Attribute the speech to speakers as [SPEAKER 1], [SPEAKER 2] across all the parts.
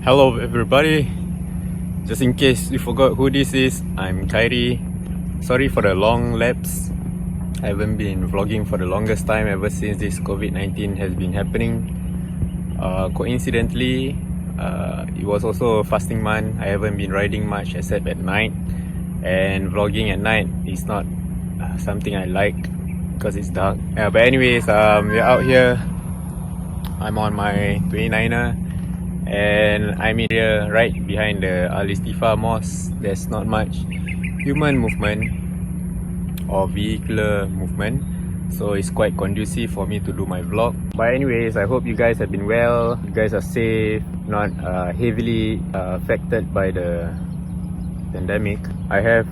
[SPEAKER 1] Hello everybody, just in case you forgot who this is, I'm Kyrie. Sorry for the long lapse. I haven't been vlogging for the longest time ever since this COVID-19 has been happening. Coincidentally, it was also a fasting month. I haven't been riding much except at night, and vlogging at night is not something I like because it's dark. But anyways, we're out here. I'm on my 29er and I'm here right behind the Al-Istighfar Mosque. There's not much human movement or vehicular movement, so it's quite conducive for me to do my vlog. But anyways, I hope you guys have been well, you guys are safe, not heavily affected by the pandemic. I have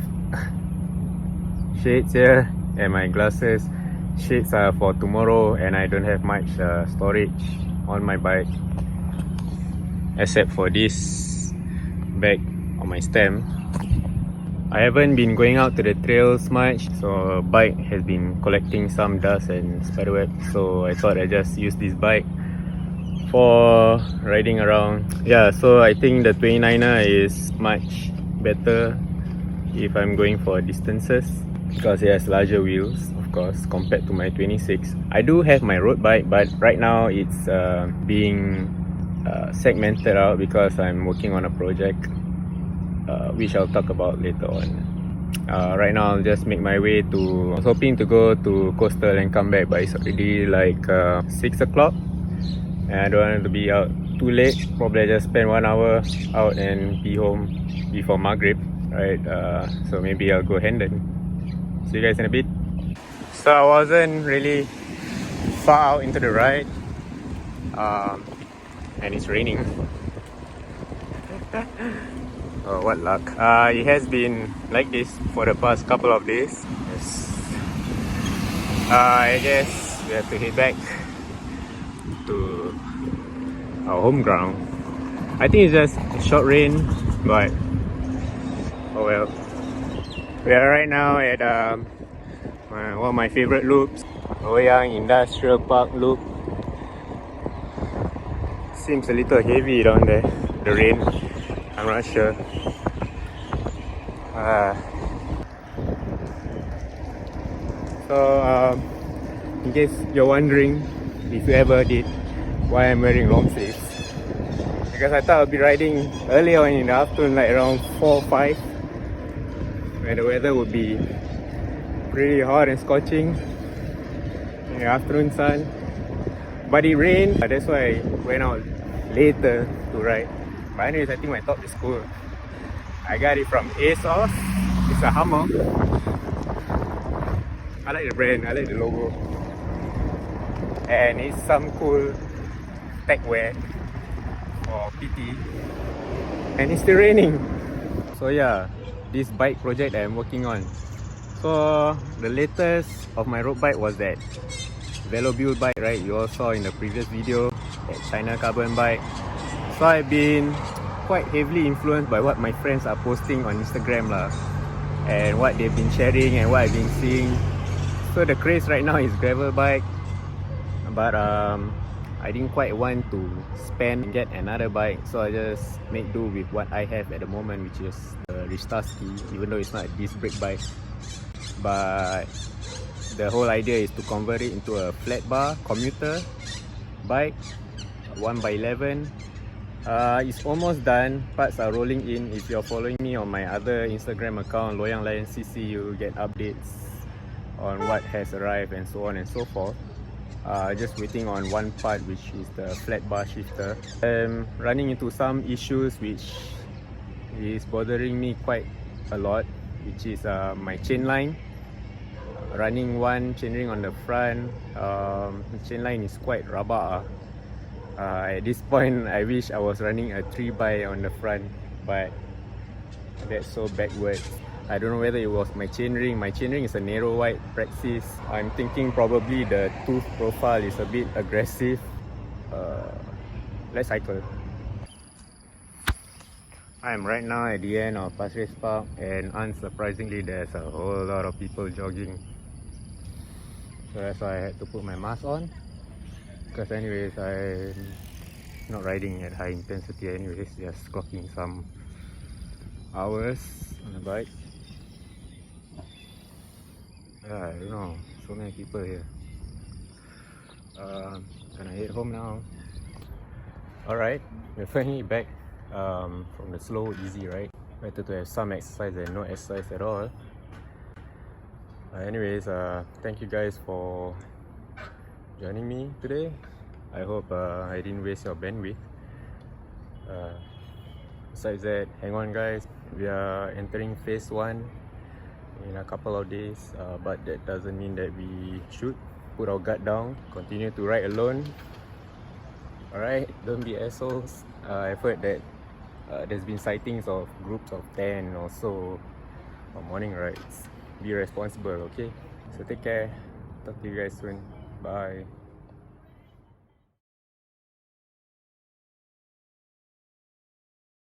[SPEAKER 1] shades here and my glasses. Shades are for tomorrow, and I don't have much storage on my bike except for this bag on my stem. I haven't been going out to the trails much, so bike has been collecting some dust and spiderweb, so I thought I'd just use this bike for riding around. Yeah, so I think the 29er is much better if I'm going for distances because it has larger wheels, of course, compared to my 26. I do have my road bike, but right now it's being segmented out because I'm working on a project which I'll talk about later on. Right now I'll just make my way to, I was hoping to go to Coastal and come back, but it's already like 6 o'clock and I don't want to be out too late. Probably I just spend 1 hour out and be home before Maghrib, right? So maybe I'll go Hendon. See you guys in a bit. So I wasn't really far out into the ride, and it's raining. Oh, what luck. It has been like this for the past couple of days. Yes. I guess we have to head back to our home ground. I think it's just a short rain, but oh well. We are right now at one of my favorite loops, Loyang Industrial Park loop. Seems a little heavy down there, the rain. I'm not sure. So in case you're wondering, if you ever did, why I'm wearing long sleeves, because I thought I'd be riding early on in the afternoon, like around 4 or 5, where the weather would be pretty hot and scorching in the afternoon sun. But it rained, that's why I went out later to ride. But anyways, I think my top is cool. I got it from ASOS. It's a Hummer. I like the brand, I like the logo. And it's some cool tech wear for PT. And it's still raining. So yeah, this bike project that I'm working on. So the latest of my road bike was that Velobule bike, right? You all saw in the previous video, that China carbon bike. So I've been quite heavily influenced by what my friends are posting on Instagram lah, and what they've been sharing and what I've been seeing. So the craze right now is gravel bike, but I didn't quite want to spend and get another bike, so I just make do with what I have at the moment, which is the Rychtarski, even though it's not a disc brake bike. But the whole idea is to convert it into a flat bar commuter bike, 1x11. It's almost done. Parts are rolling in. If you're following me on my other Instagram account, Loyang CC, you get updates on what has arrived and so on and so forth. Just waiting on one part, which is the flat bar shifter. I'm running into some issues which is bothering me quite a lot, which is my chain line. Running one chainring on the front, the chain line is quite rabak. At this point, I wish I was running a 3x on the front, but that's so backwards. I don't know whether it was my chainring. My chainring is a narrow wide Praxis. I'm thinking probably the tooth profile is a bit aggressive. Let's cycle. I'm right now at the end of Pasir Ris Park, and unsurprisingly there's a whole lot of people jogging. So that's why I had to put my mask on, because anyways I'm not riding at high intensity anyways, just clocking some hours on the bike. Yeah, I don't know, so many people here. Gonna head home now. Alright, we're finally back from the slow, easy ride. Better to have some exercise than no exercise at all. Anyways, thank you guys for joining me today. I hope I didn't waste your bandwidth. Besides that, hang on guys, we are entering phase 1 in a couple of days, but that doesn't mean that we should put our guard down, continue to ride alone. Alright, don't be assholes. I've heard that there's been sightings of groups of 10 or so on morning rides. Be responsible, okay? So take care, talk to you guys soon, bye.